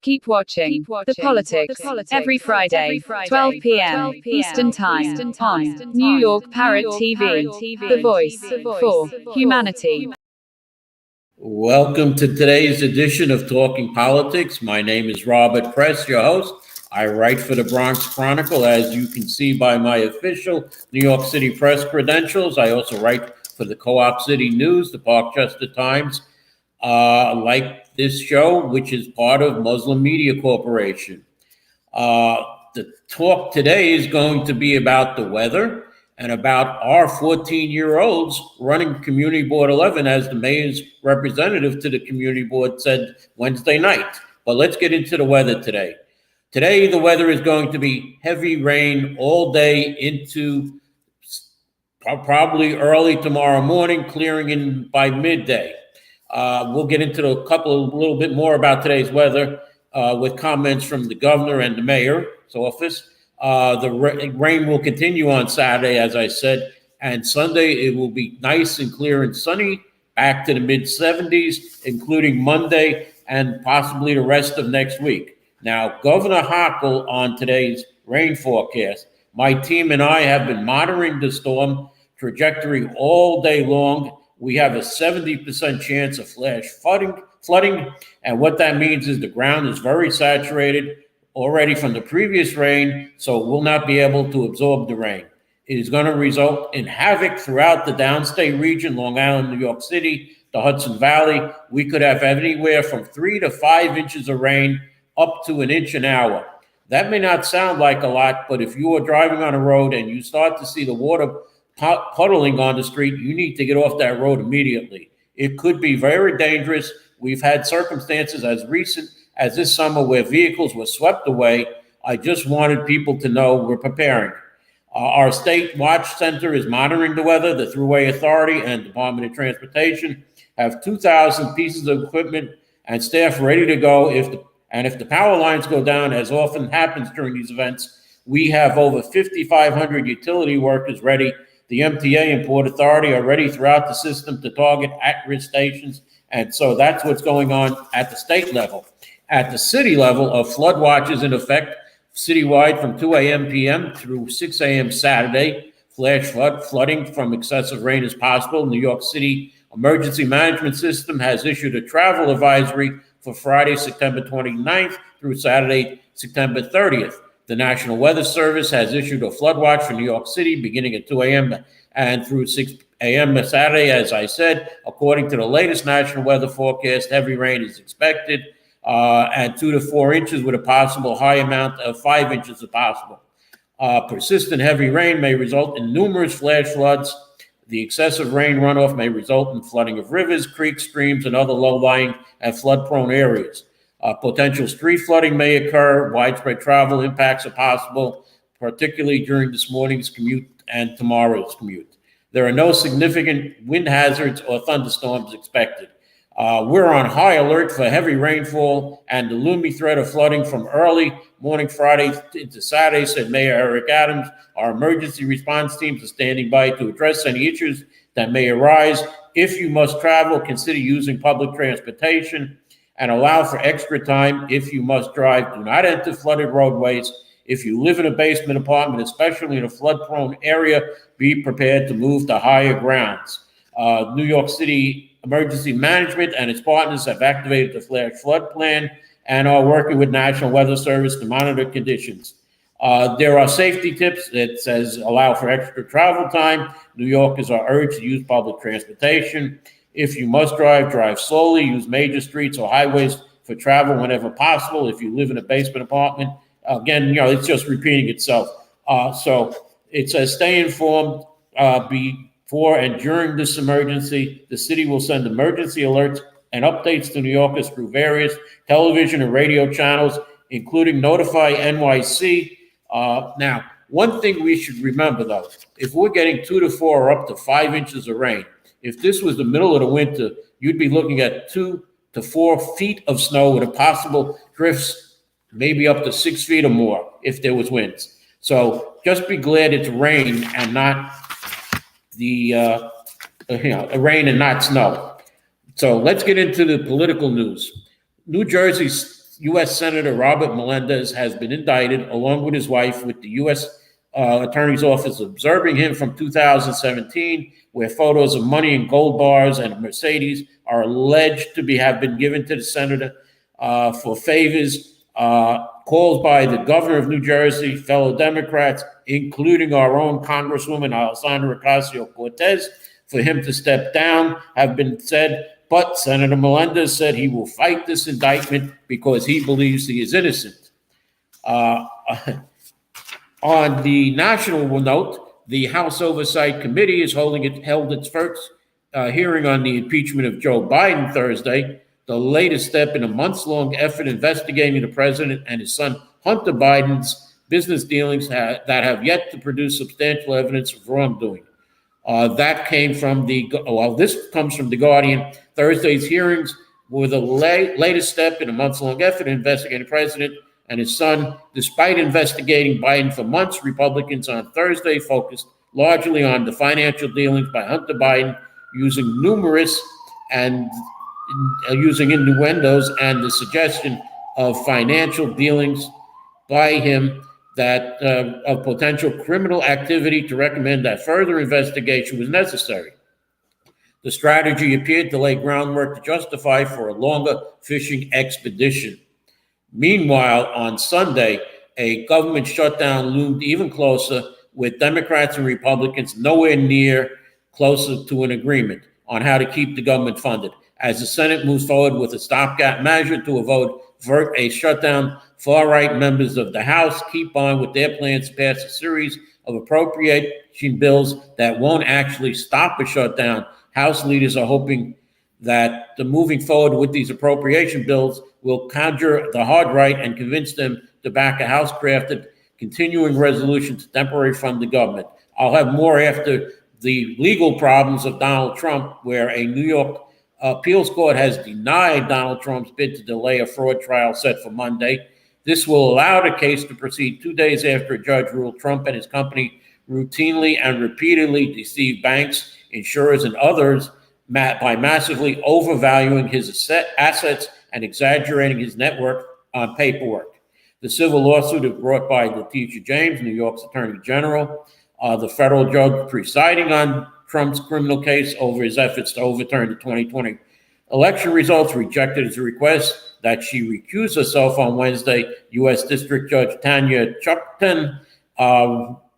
Keep watching The Politics every Friday, 12 p.m. Eastern Time on New York Parrot TV, the voice for humanity. Welcome to today's edition of Talking Politics. My name is Robert Press, your host. I write for the Bronx Chronicle, as you can see by my official New York City press credentials. I also write for the Co-op City News, the Parkchester Times, like this show, which is part of Muslim Media Corporation. The talk today is going to be about the weather and about our 14-year-olds running Community Board 11, as the mayor's representative to the community board said Wednesday night. But let's get into the weather today. Today, the weather is going to be heavy rain all day into probably early tomorrow morning, clearing in by midday. We'll get into a little bit more about today's weather with comments from the governor and the mayor's office. The rain will continue on Saturday, as I said, and Sunday it will be nice and clear and sunny, back to the mid-70s, including Monday and possibly the rest of next week. Now, Governor Hochul on today's rain forecast, my team and I have been monitoring the storm trajectory all day long. We have a 70% chance of flash flooding, and what that means is the ground is very saturated already from the previous rain, so it will not be able to absorb the rain. It is going to result in havoc throughout the downstate region, Long Island, New York City, the Hudson Valley. We could have anywhere from 3 to 5 inches of rain, up to an inch an hour. That may not sound like a lot, but if you are driving on a road and you start to see the water puddling on the street, you need to get off that road immediately. It could be very dangerous. We've had circumstances as recent as this summer where vehicles were swept away. I just wanted people to know we're preparing. Our state watch center is monitoring the weather. The Thruway Authority and Department of Transportation have 2,000 pieces of equipment and staff ready to go if the power lines go down, as often happens during these events. We have over 5,500 utility workers ready. The MTA and Port Authority are ready throughout the system to target at-risk stations. And so that's what's going on at the state level. At the city level, a flood watch is in effect citywide from 2 a.m. p.m. through 6 a.m. Saturday. Flash flooding from excessive rain is possible. New York City Emergency Management System has issued a travel advisory for Friday, September 29th through Saturday, September 30th. The National Weather Service has issued a flood watch for New York City beginning at 2 a.m. and through 6 a.m. Saturday. As I said, according to the latest national weather forecast, heavy rain is expected and 2 to 4 inches with a possible high amount of 5 inches if possible. Persistent heavy rain may result in numerous flash floods. The excessive rain runoff may result in flooding of rivers, creeks, streams, and other low-lying and flood-prone areas. Potential street flooding may occur. Widespread travel impacts are possible, particularly during this morning's commute and tomorrow's commute. There are no significant wind hazards or thunderstorms expected. We're on high alert for heavy rainfall and the looming threat of flooding from early morning Friday into Saturday, said Mayor Eric Adams. Our emergency response teams are standing by to address any issues that may arise. If you must travel, consider using public transportation and allow for extra time if you must drive. Do not enter flooded roadways. If you live in a basement apartment, especially in a flood-prone area, be prepared to move to higher grounds. New York City Emergency Management and its partners have activated the flash flood plan and are working with National Weather Service to monitor conditions. There are safety tips that says allow for extra travel time. New Yorkers are urged to use public transportation. If you must drive slowly. Use major streets or highways for travel whenever possible. If you live in a basement apartment, again, it's just repeating itself. So it says stay informed before and during this emergency. The city will send emergency alerts and updates to New Yorkers through various television and radio channels, including Notify NYC. Now, one thing we should remember, though, if we're getting 2 to 4 or up to 5 inches of rain, if this was the middle of the winter, you'd be looking at 2 to 4 feet of snow with a possible drifts, maybe up to 6 feet or more if there was winds. So just be glad it's rain and not rain and not snow. So let's get into the political news. New Jersey U.S. Senator Robert Melendez has been indicted, along with his wife, with the U.S. Attorney's Office observing him from 2017, where photos of money and gold bars and a Mercedes are alleged to have been given to the senator for favors. Calls by the governor of New Jersey, fellow Democrats, including our own Congresswoman Alexandria Ocasio-Cortez, for him to step down have been said, but Senator Melendez said he will fight this indictment because he believes he is innocent. On the national note, the House Oversight Committee held its first hearing on the impeachment of Joe Biden Thursday, the latest step in a months-long effort investigating the president and his son Hunter Biden's business dealings that have yet to produce substantial evidence of wrongdoing. This comes from The Guardian. Thursday's hearings were the latest step in a months-long effort investigating the president and his son. Despite investigating Biden for months, Republicans on Thursday focused largely on the financial dealings by Hunter Biden, using innuendos and the suggestion of financial dealings by him that of potential criminal activity to recommend that further investigation was necessary. The strategy appeared to lay groundwork to justify for a longer fishing expedition. Meanwhile, on Sunday, a government shutdown loomed even closer, with Democrats and Republicans nowhere near closer to an agreement on how to keep the government funded. As the Senate moves forward with a stopgap measure to avert a shutdown, far-right members of the House keep on with their plans to pass a series of appropriation bills that won't actually stop a shutdown. House leaders are hoping that the moving forward with these appropriation bills will conjure the hard right and convince them to back a House-crafted continuing resolution to temporarily fund the government. I'll have more after the legal problems of Donald Trump, where a New York appeals court has denied Donald Trump's bid to delay a fraud trial set for Monday. This will allow the case to proceed 2 days after a judge ruled Trump and his company routinely and repeatedly deceived banks, insurers, and others by massively overvaluing his assets and exaggerating his net worth on paperwork. The civil lawsuit is brought by Letitia James, New York's Attorney General, the federal judge presiding on Trump's criminal case over his efforts to overturn the 2020 election results, rejected his request that she recuse herself on Wednesday. U.S. District Judge Tanya Chutkan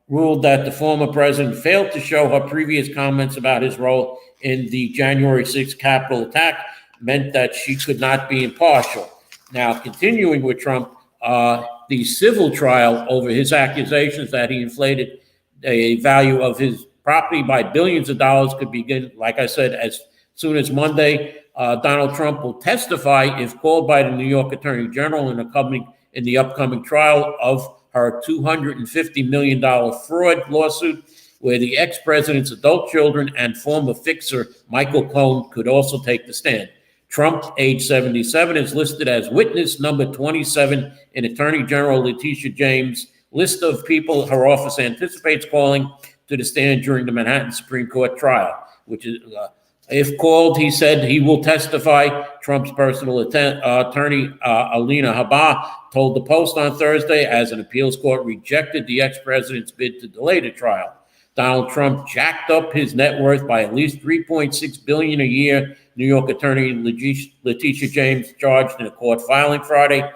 ruled that the former president failed to show her previous comments about his role in the January 6th Capitol attack meant that she could not be impartial. Now, continuing with Trump, the civil trial over his accusations that he inflated the value of his property by billions of dollars could begin, like I said, as soon as Monday. Donald Trump will testify if called by the New York Attorney General in the upcoming trial of her $250 million fraud lawsuit, where the ex-president's adult children and former fixer Michael Cohen could also take the stand. Trump, age 77, is listed as witness number 27 in Attorney General Letitia James' list of people her office anticipates calling to the stand during the Manhattan Supreme Court trial, which is, if called, he said he will testify. Trump's personal attorney, Alina Habba, told the Post on Thursday as an appeals court rejected the ex-president's bid to delay the trial. Donald Trump jacked up his net worth by at least $3.6 billion a year, New York Attorney Letitia James charged in a court filing Friday,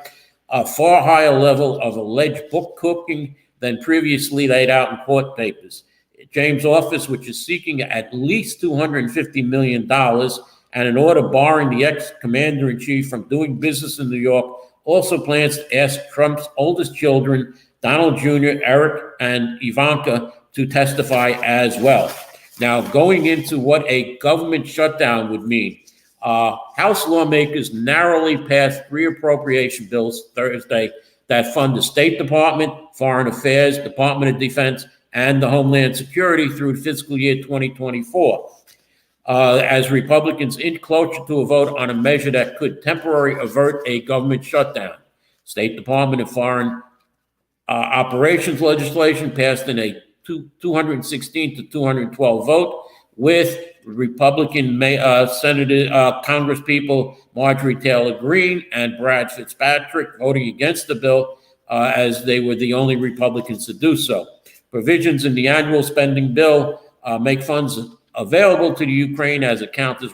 a far higher level of alleged book cooking than previously laid out in court papers. James' office, which is seeking at least $250 million and an order barring the ex-commander-in-chief from doing business in New York, also plans to ask Trump's oldest children, Donald Jr., Eric, and Ivanka, to testify as well. Now, going into what a government shutdown would mean, House lawmakers narrowly passed 3 appropriation bills Thursday that fund the State Department, Foreign Affairs, Department of Defense, and the Homeland Security through fiscal year 2024. As Republicans inch closer to a vote on a measure that could temporarily avert a government shutdown. State Department and Foreign Operations legislation passed in a 216 to 212 vote, with Republican Congress people Marjorie Taylor Greene and Brad Fitzpatrick voting against the bill, as they were the only Republicans to do so. Provisions in the annual spending bill make funds available to the Ukraine as it counters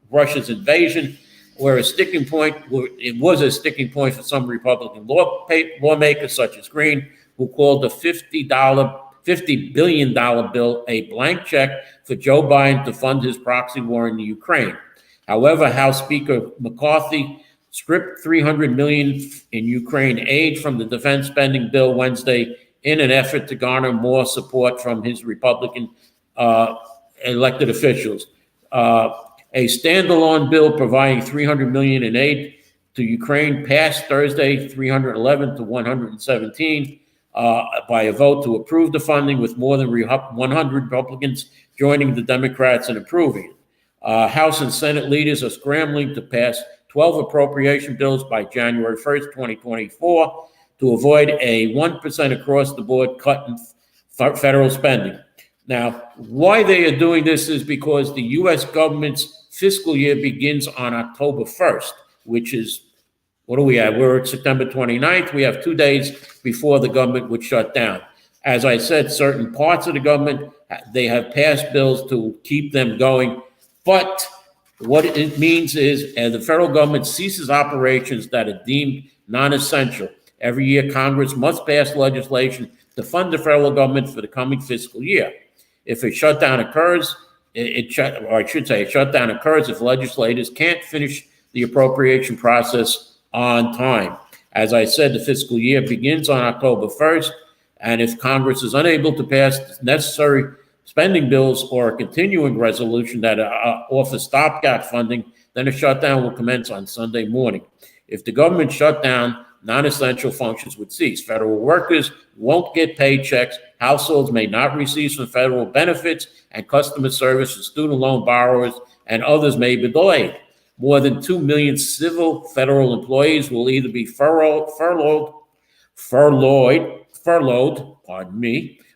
Russia's invasion, where it was a sticking point for some Republican lawmakers such as Greene, who called the $50 billion bill a blank check for Joe Biden to fund his proxy war in the Ukraine. However, House Speaker McCarthy stripped $300 million in Ukraine aid from the defense spending bill Wednesday in an effort to garner more support from his Republican elected officials. A standalone bill providing $300 million in aid to Ukraine passed Thursday, 311 to 117, by a vote to approve the funding, with more than 100 Republicans joining the Democrats in approving it. House and Senate leaders are scrambling to pass 12 appropriation bills by January 1st, 2024, to avoid a 1% across-the-board cut in federal spending. Now, why they are doing this is because the U.S. government's fiscal year begins on October 1st, which is, what do we have? We're at September 29th. We have 2 days before the government would shut down. As I said, certain parts of the government, they have passed bills to keep them going. But what it means is the federal government ceases operations that are deemed non-essential. Every year, Congress must pass legislation to fund the federal government for the coming fiscal year. If a shutdown occurs, a shutdown occurs if legislators can't finish the appropriation process on time. As I said, the fiscal year begins on October 1st, and if Congress is unable to pass necessary spending bills or a continuing resolution that offers stopgap funding, then a shutdown will commence on Sunday morning. If the government shut down, non-essential functions would cease. Federal workers won't get paychecks, households may not receive some federal benefits, and customer service for student loan borrowers and others may be delayed. More than 2 million civil federal employees will either be furloughed,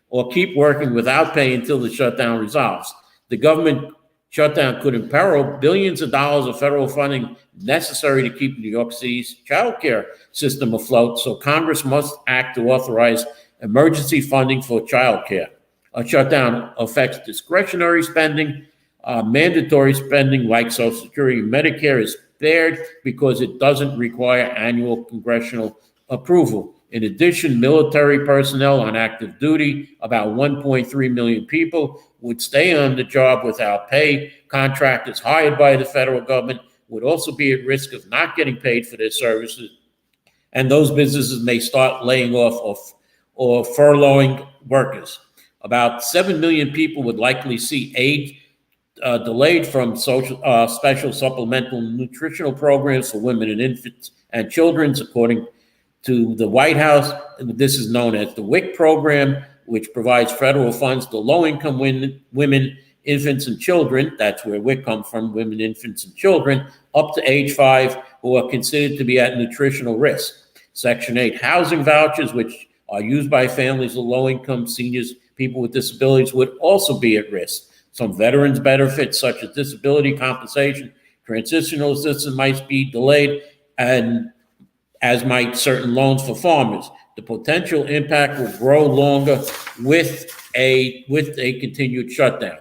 or keep working without pay until the shutdown resolves. The government shutdown could imperil billions of dollars of federal funding necessary to keep New York City's child care system afloat, so Congress must act to authorize emergency funding for child care. A shutdown affects discretionary spending. Mandatory spending like Social Security and Medicare is spared because it doesn't require annual congressional approval. In addition, military personnel on active duty, about 1.3 million people, would stay on the job without pay. Contractors hired by the federal government would also be at risk of not getting paid for their services. And those businesses may start laying off or furloughing workers. About 7 million people would likely see aid delayed from special supplemental nutritional programs for women and infants and children, according to the White House. This is known as the WIC program, which provides federal funds to low-income women, infants, and children. That's where WIC comes from, women, infants, and children, up to age 5, who are considered to be at nutritional risk. Section 8 housing vouchers, which are used by families of low-income, seniors, people with disabilities, would also be at risk. Some veterans' benefits, such as disability compensation, transitional assistance, might be delayed, and as might certain loans for farmers. The potential impact will grow longer with a continued shutdown.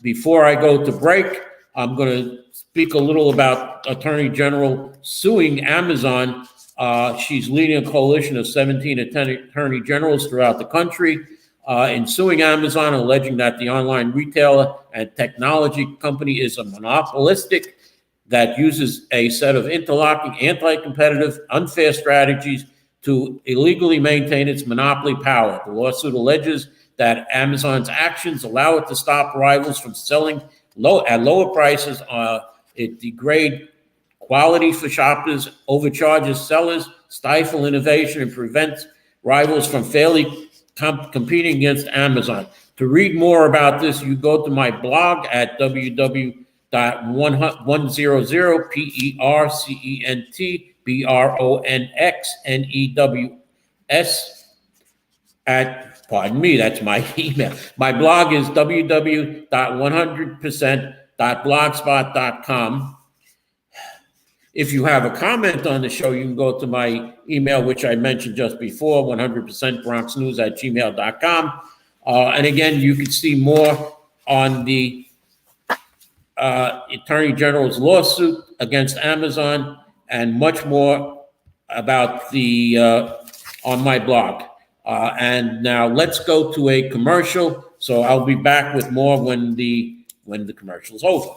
Before I go to break, I'm going to speak a little about Attorney General suing Amazon. She's leading a coalition of 17 attorney generals throughout the country in suing Amazon, alleging that the online retailer and technology company is a monopolistic that uses a set of interlocking, anti-competitive, unfair strategies to illegally maintain its monopoly power. The lawsuit alleges that Amazon's actions allow it to stop rivals from selling at lower prices. It degrades quality for shoppers, overcharges sellers, stifles innovation, and prevents rivals from fairly competing against Amazon. To read more about this, you go to my blog at www.100percentbronxnews at Pardon me, that's my email. My blog is www.100%.blogspot.com. If you have a comment on the show, you can go to my email, which I mentioned just before, 100%BronxNews@gmail.com. And again, you can see more on the Attorney General's lawsuit against Amazon and much more about the on my blog. And now let's go to a commercial. So I'll be back with more when the commercial's over.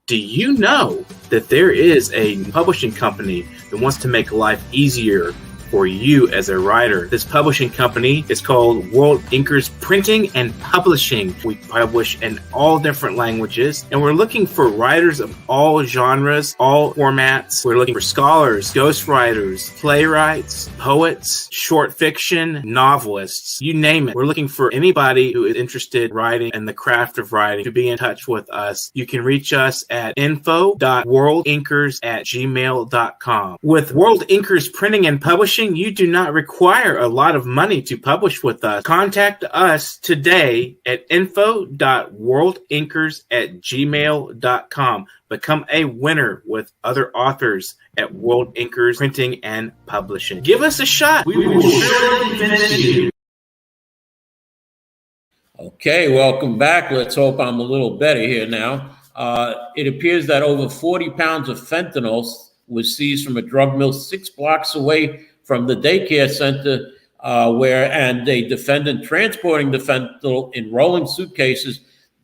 Do you know that there is a publishing company that wants to make life easier for you as a writer? This publishing company is called World Inkers Printing and Publishing. We publish in all different languages, and we're looking for writers of all genres, all formats. We're looking for scholars, ghostwriters, playwrights, poets, short fiction, novelists, you name it. We're looking for anybody who is interested in writing and the craft of writing to be in touch with us. You can reach us at info.worldinkers@gmail.com. With World Inkers Printing and Publishing, you do not require a lot of money to publish with us. Contact us today at info.worldinkers@gmail.com. Become a winner with other authors at World Inkers Printing and Publishing. Give us a shot. We will surely finish you. Okay, welcome back. Let's hope I'm a little better here now. It appears that over 40 pounds of fentanyl was seized from a drug mill 6 blocks away from the daycare center, and a defendant transporting the fentanyl in rolling suitcases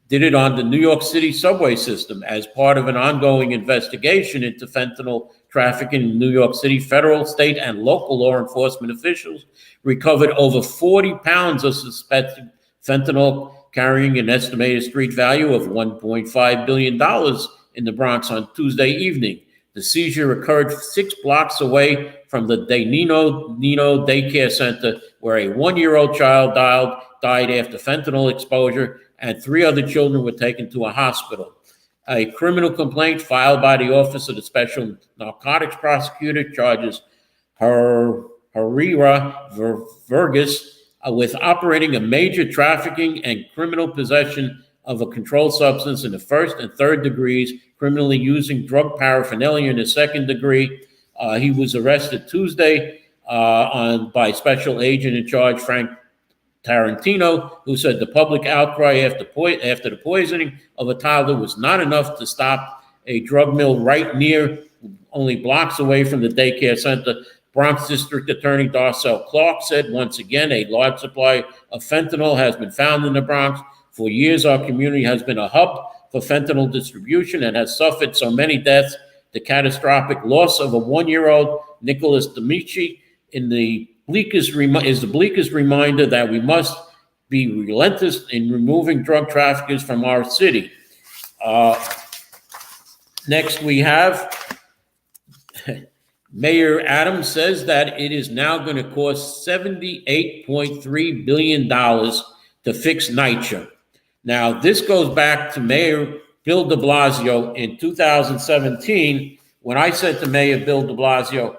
did it on the New York City subway system. As part of an ongoing investigation into fentanyl trafficking in New York City, federal, state, and local law enforcement officials recovered over 40 pounds of suspected fentanyl, carrying an estimated street value of $1.5 billion in the Bronx on Tuesday evening. The seizure occurred 6 blocks away from the Nino Daycare Center, where a 1-year-old child died after fentanyl exposure, and 3 other children were taken to a hospital. A criminal complaint filed by the Office of the Special Narcotics Prosecutor charges Harira Vergas with operating a major trafficking and criminal possession of a controlled substance in the first and third degrees, criminally using drug paraphernalia in the second degree. He was arrested Tuesday by Special Agent in Charge Frank Tarantino, who said the public outcry after the poisoning of a toddler was not enough to stop a drug mill right near, only blocks away from the daycare center. Bronx District Attorney Darcel Clark said, once again, a large supply of fentanyl has been found in the Bronx. For years, our community has been a hub for fentanyl distribution and has suffered so many deaths. The catastrophic loss of a 1-year-old Nicholas D'Amici is the bleakest reminder that we must be relentless in removing drug traffickers from our city. Next, we have Mayor Adams says that it is now going to cost $78.3 billion to fix NYCHA. Now, this goes back to Mayor Bill de Blasio in 2017, when I said to Mayor Bill de Blasio,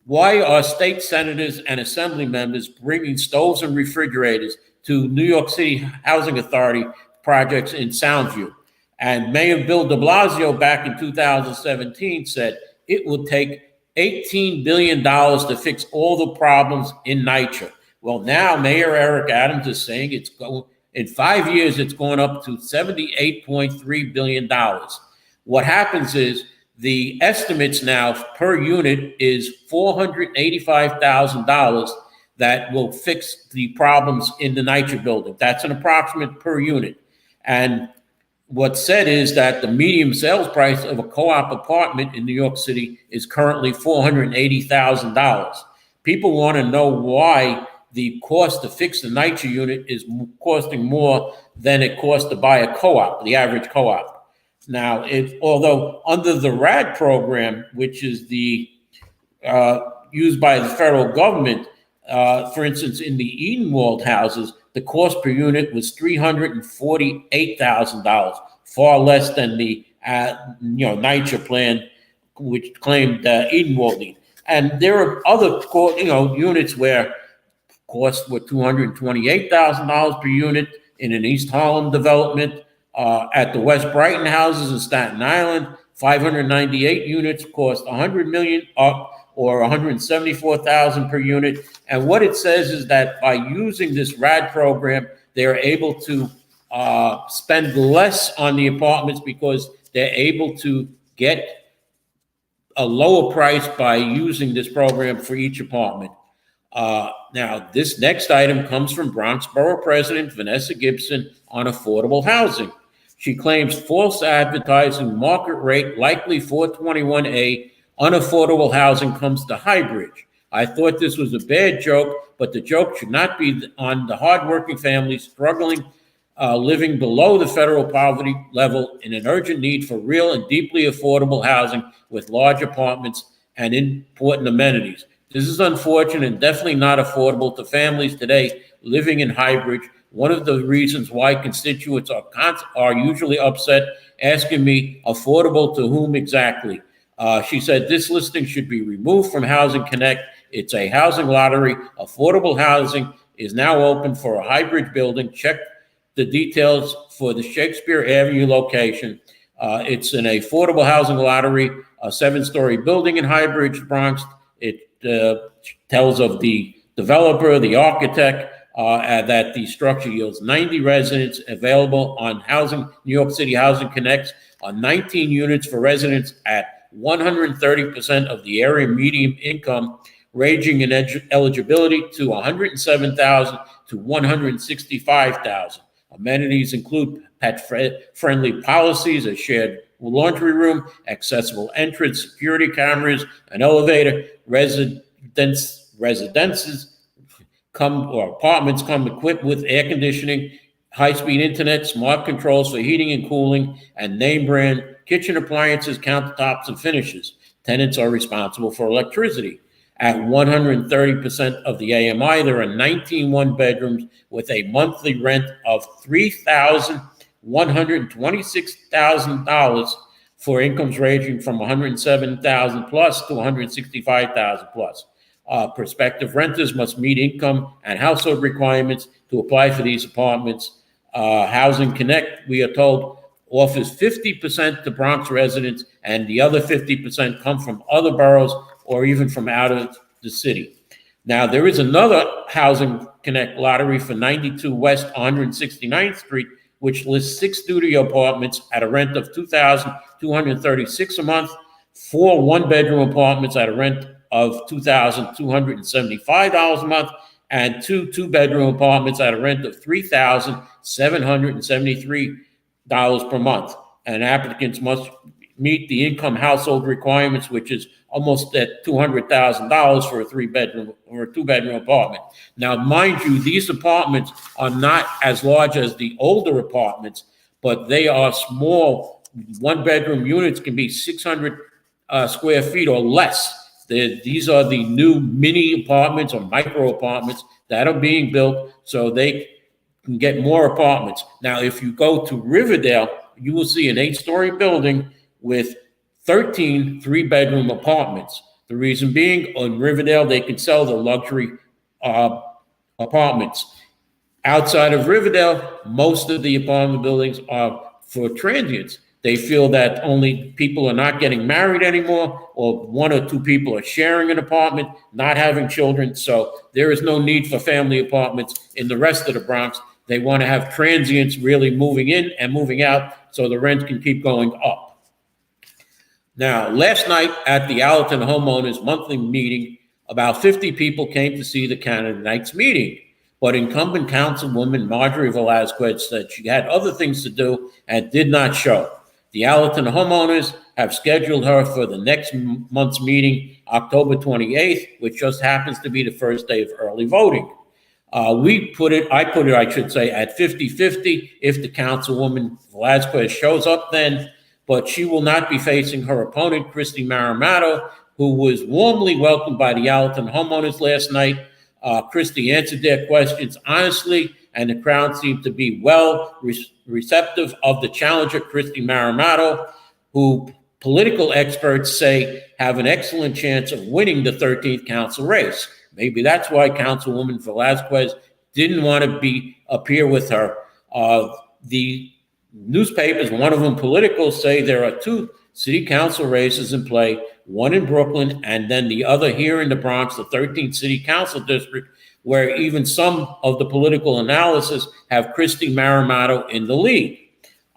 why are state senators and assembly members bringing stoves and refrigerators to New York City Housing Authority projects in Soundview? And Mayor Bill de Blasio back in 2017 said it will take $18 billion to fix all the problems in NYCHA. Well, now Mayor Eric Adams is saying in 5 years, it's going up to $78.3 billion. What happens is the estimates now per unit is $485,000 that will fix the problems in the NYCHA building. That's an approximate per unit. And what's said is that the median sales price of a co-op apartment in New York City is currently $480,000. People want to know why the cost to fix the NYCHA unit is costing more than it costs to buy a co-op, the average co-op. Now, although under the RAD program, which is the used by the federal government, for instance, in the Edenwald houses, the cost per unit was $348,000, far less than the NYCHA plan, which claimed Edenwald need. And there are other, units where costs were $228,000 per unit in an East Harlem development. At the West Brighton houses in Staten Island, 598 units cost $100 million or $174,000 per unit. And what it says is that by using this RAD program, they're able to spend less on the apartments because they're able to get a lower price by using this program for each apartment. Now, this next item comes from Bronx Borough President Vanessa Gibson on affordable housing. She claims false advertising market rate likely 421A unaffordable housing comes to Highbridge. I thought this was a bad joke, but the joke should not be on the hardworking families struggling, living below the federal poverty level in an urgent need for real and deeply affordable housing with large apartments and important amenities. This is unfortunate and definitely not affordable to families today living in Highbridge. One of the reasons why constituents are usually upset, asking me affordable to whom exactly. She said this listing should be removed from Housing Connect. It's a housing lottery. Affordable housing is now open for a Highbridge building. Check the details for the Shakespeare Avenue location. It's an affordable housing lottery, a 7-story building in Highbridge, Bronx. It tells of the developer, the architect, that the structure yields 90 residents available on New York City Housing Connects on 19 units for residents at 130% of the area median income, ranging in eligibility to $107,000 to $165,000. Amenities include pet-friendly policies, a shared laundry room, accessible entrance, security cameras, an elevator. Apartments come equipped with air conditioning, high-speed internet, smart controls for heating and cooling, and name brand kitchen appliances, countertops, and finishes. Tenants are responsible for electricity. At 130% of the AMI, there are 19 one-bedrooms with a monthly rent of $3,126,000 for incomes ranging from $107,000 plus to $165,000 plus. Prospective renters must meet income and household requirements to apply for these apartments. Housing Connect, we are told, offers 50% to Bronx residents, and the other 50% come from other boroughs or even from out of the city. Now, there is another Housing Connect lottery for 92 West 169th Street, which lists 6 studio apartments at a rent of $2,236 a month, 4 one-bedroom apartments at a rent of $2,275 a month, and 2 two-bedroom apartments at a rent of $3,773 per month. And applicants must meet the income household requirements, which is almost at $200,000 for a 3-bedroom or a 2-bedroom apartment. Now, mind you, these apartments are not as large as the older apartments, but they are small. 1-bedroom units can be 600 square feet or less. These are the new mini apartments or micro apartments that are being built so they can get more apartments. Now, if you go to Riverdale, you will see an 8-story building with 13 3-bedroom apartments. The reason being, in Riverdale, they can sell the luxury apartments. Outside of Riverdale, most of the apartment buildings are for transients. They feel that only people are not getting married anymore, or 1 or 2 people are sharing an apartment, not having children. So there is no need for family apartments in the rest of the Bronx. They want to have transients really moving in and moving out so the rent can keep going up. Now, last night at the Allerton Homeowners Monthly Meeting, about 50 people came to see the candidates meeting. But incumbent Councilwoman Marjorie Velazquez said she had other things to do and did not show. The Allerton homeowners have scheduled her for the next month's meeting, October 28th, which just happens to be the first day of early voting. I put it, at 50-50 if the Councilwoman Velazquez shows up then, but she will not be facing her opponent, Christy Maramato, who was warmly welcomed by the Allerton homeowners last night. Christy answered their questions honestly, and the crowd seemed to be receptive of the challenger, Christy Maramato, who political experts say have an excellent chance of winning the 13th council race. Maybe that's why Councilwoman Velazquez didn't want to appear with her. The newspapers, one of them Political, say there are 2 city council races in play, one in Brooklyn and then the other here in the Bronx, the 13th city council district, where even some of the political analysis have Christy Maramato in the lead.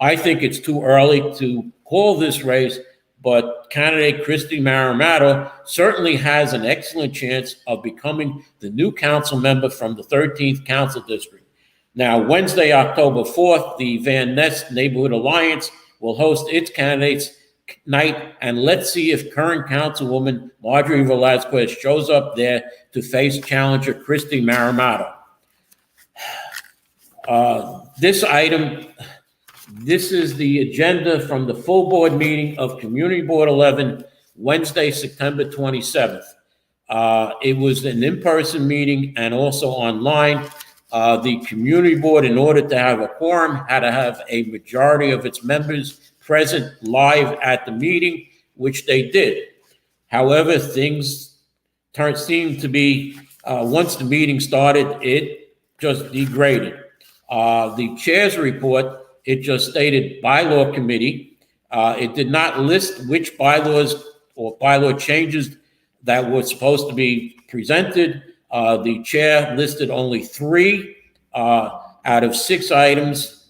I think it's too early to call this race, but candidate Christy Maramato certainly has an excellent chance of becoming the new council member from the 13th council district. Now, Wednesday, October 4th, the Van Ness Neighborhood Alliance will host its candidates night, and let's see if current Councilwoman Marjorie Velazquez shows up there to face challenger Christy Maramato. This is the agenda from the full board meeting of Community Board 11, Wednesday, September 27th. It was an in-person meeting and also online. The community board, in order to have a quorum, had to have a majority of its members present live at the meeting, which they did. However, things seemed to be, once the meeting started, it just degraded. The chair's report, it just stated bylaw committee. It did not list which bylaws or bylaw changes that were supposed to be presented. The chair listed only 3 out of 6 items,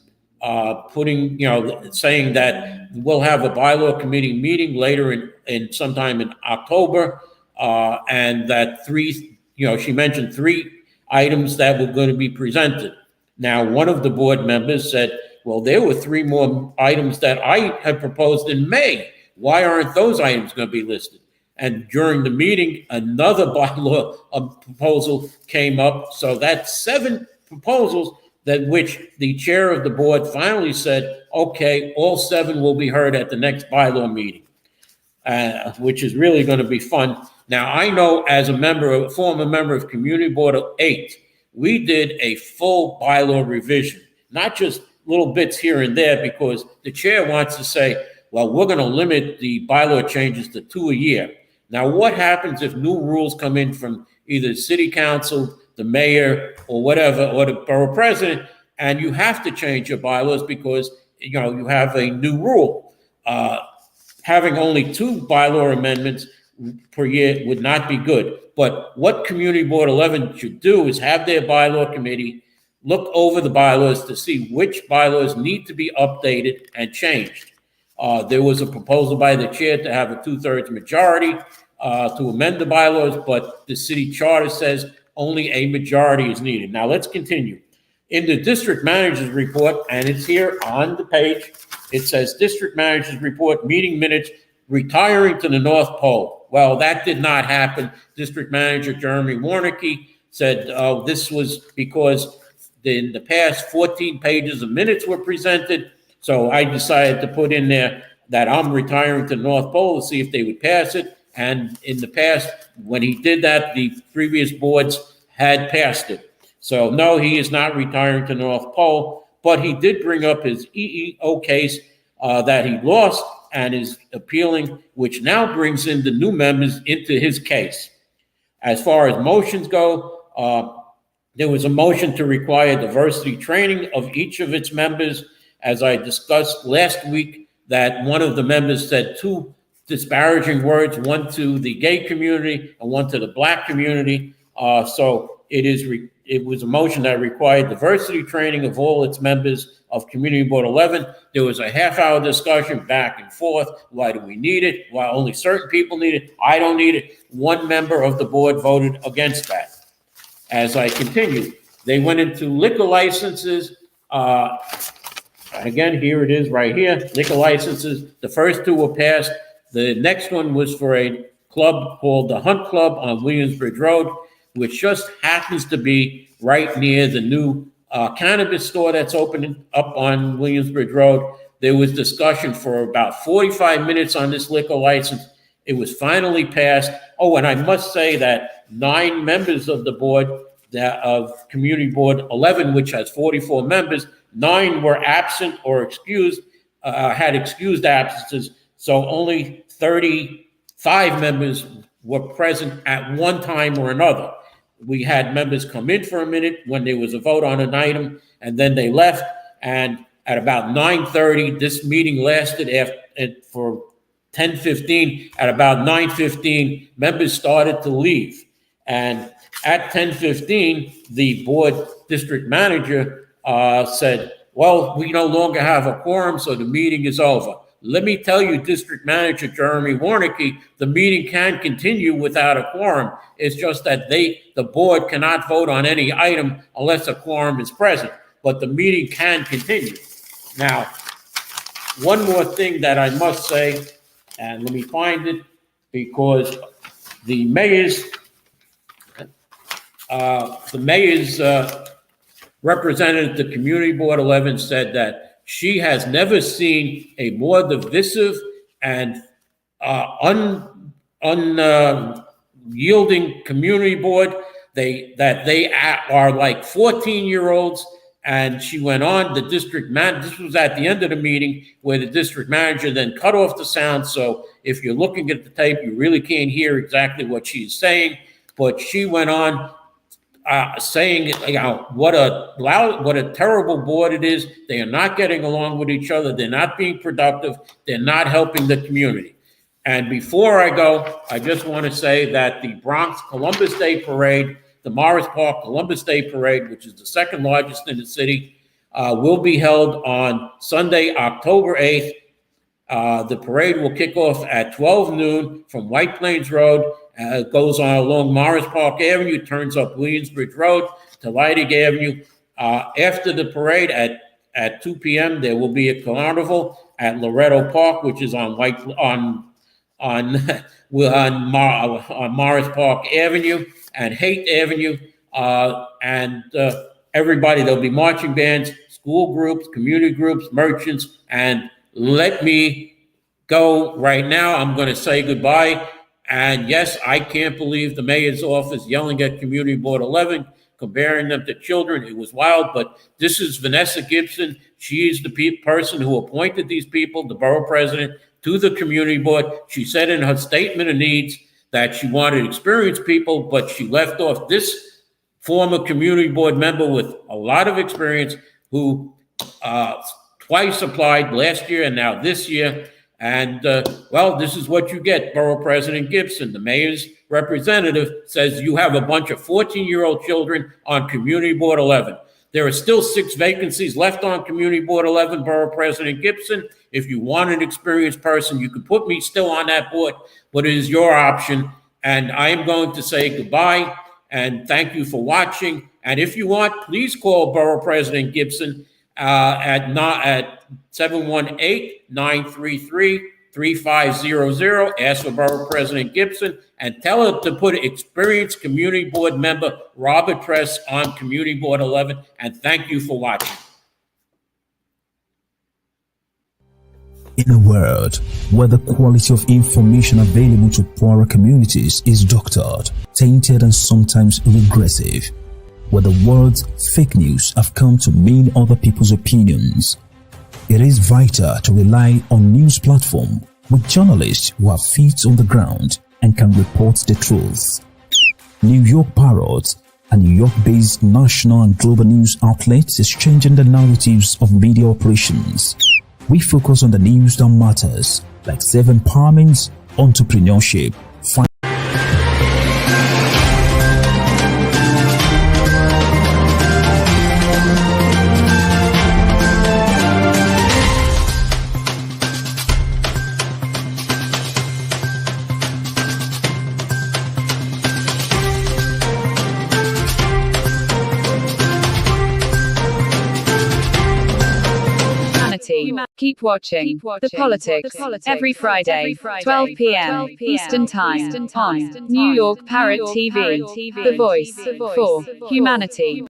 saying that we'll have a bylaw committee meeting later in sometime in October, and that 3, she mentioned 3 items that were going to be presented. Now, one of the board members said, well, there were 3 more items that I had proposed in May. Why aren't those items going to be listed? And during the meeting, another bylaw proposal came up. So that's 7 proposals that which the chair of the board finally said, okay, all 7 will be heard at the next bylaw meeting, which is really going to be fun. Now, I know as a former member of Community Board 8, we did a full bylaw revision, not just little bits here and there, because the chair wants to say, well, we're going to limit the bylaw changes to 2 a year. Now, what happens if new rules come in from either city council, the mayor, or whatever, or the borough president, and you have to change your bylaws because, you have a new rule? Having only 2 bylaw amendments per year would not be good. But what Community Board 11 should do is have their bylaw committee look over the bylaws to see which bylaws need to be updated and changed. There was a proposal by the chair to have a 2/3 majority to amend the bylaws, but the city charter says only a majority is needed. Now let's continue. In the district manager's report, and it's here on the page, it says district manager's report, meeting minutes, retiring to the North Pole. Well, that did not happen. District manager Jeremy Warnicki said this was because in the past 14 pages of minutes were presented. So I decided to put in there that I'm retiring to the North Pole to see if they would pass it. And in the past, when he did that, the previous boards had passed it. So no, he is not retiring to the North Pole, but he did bring up his EEO case that he lost and is appealing, which now brings in the new members into his case. As far as motions go, there was a motion to require diversity training of each of its members. As I discussed last week, that one of the members said 2 disparaging words, one to the gay community and one to the Black community. So it was a motion that required diversity training of all its members of Community Board 11. There was a half-hour discussion back and forth. Why do we need it? Why only certain people need it? I don't need it. One member of the board voted against that. As I continue, they went into liquor licenses. Again, here it is right here, liquor licenses. The first 2 were passed. The next one was for a club called the Hunt Club on Williamsbridge Road, which just happens to be right near the new cannabis store that's opening up on Williamsbridge Road. There was discussion for about 45 minutes on this liquor license. It was finally passed. Oh, and I must say that 9 members of the board of Community Board 11, which has 44 members, 9 were absent or excused, had excused absences. So only 35 members were present at one time or another. We had members come in for a minute when there was a vote on an item, and then they left. And at about 9:30, this meeting lasted for 10:15. At about 9:15, members started to leave. And at 10:15, the board district manager said, well, we no longer have a quorum, so the meeting is over. Let me tell you, District Manager Jeremy Warnicki, the meeting can continue without a quorum. It's just that the board cannot vote on any item unless a quorum is present, but the meeting can continue. Now, one more thing that I must say, and let me find it, because the mayor's representative to Community Board 11 said that she has never seen a more divisive and unyielding community board. They are like 14-year-olds. And she went on, the district manager, this was at the end of the meeting, where the district manager then cut off the sound. So if you're looking at the tape, you really can't hear exactly what she's saying. But she went on saying, what a terrible board it is. They are not getting along with each other. They're not being productive. They're not helping the community. And before I go, I just want to say that the Bronx Columbus Day Parade, the Morris Park Columbus Day Parade, which is the second largest in the city, will be held on Sunday, October 8th. The parade will kick off at 12 noon from White Plains Road. It goes on along Morris Park Avenue, turns up Williamsbridge Road to Leidig Avenue. After the parade at 2 p.m., there will be a carnival at Loretto Park, which is on Morris Park Avenue and Haight Avenue. Everybody, there'll be marching bands, school groups, community groups, merchants, and let me go right now. I'm going to say goodbye. And yes, I can't believe the mayor's office yelling at Community Board 11, comparing them to children. It was wild, but this is Vanessa Gibson. She is the person who appointed these people, the borough president, to the community board. She said in her statement of needs that she wanted experienced people, but she left off this former community board member with a lot of experience who twice applied last year and now this year. And, well, this is what you get, Borough President Gibson. The mayor's representative says you have a bunch of 14-year-old children on Community Board 11. There are still 6 vacancies left on Community Board 11, Borough President Gibson. If you want an experienced person, you can put me still on that board, but it is your option. And I am going to say goodbye and thank you for watching. And if you want, please call Borough President Gibson at 718-933-3500. Ask for Borough President Gibson and tell her to put experienced community board member Robert Press on Community Board 11. And thank you for watching. In a world where the quality of information available to poorer communities is doctored, tainted, and sometimes regressive, where the words fake news have come to mean other people's opinions, it is vital to rely on news platforms with journalists who have feet on the ground and can report the truth. New York Parrot, a New York-based national and global news outlet, is changing the narratives of media operations. We focus on the news that matters, like self-empowerment, entrepreneurship, Keep watching The Politics every Friday, 12 p.m. Eastern Time on New York Parrot TV, the voice for humanity.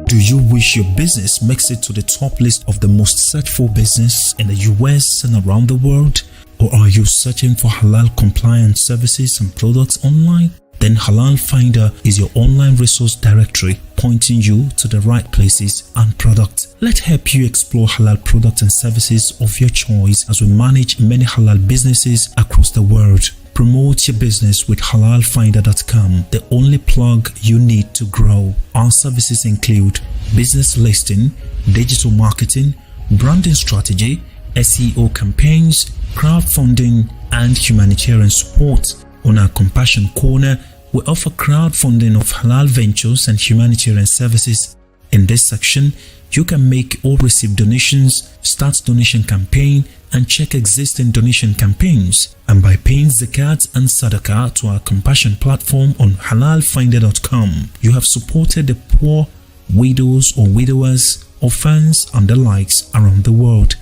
Do you wish your business makes it to the top list of the most searched for business in the US and around the world? Or are you searching for halal compliant services and products online? then Halal Finder is your online resource directory pointing you to the right places and products. Let's help you explore halal products and services of your choice as we manage many halal businesses across the world. Promote your business with halalfinder.com, the only plug you need to grow. Our services include business listing, digital marketing, branding strategy, SEO campaigns, crowdfunding, and humanitarian support. On our Compassion Corner, we offer crowdfunding of halal ventures and humanitarian services. In this section, you can make or receive donations, start donation campaign, and check existing donation campaigns. And by paying zakat and sadaqah to our Compassion platform on halalfinder.com, you have supported the poor, widows or widowers, orphans, and the likes around the world.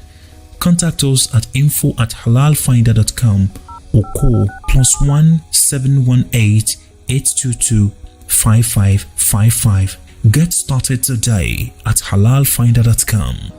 Contact us at info@halalfinder.com or call +1 718 822 5555. Get started today at halalfinder.com.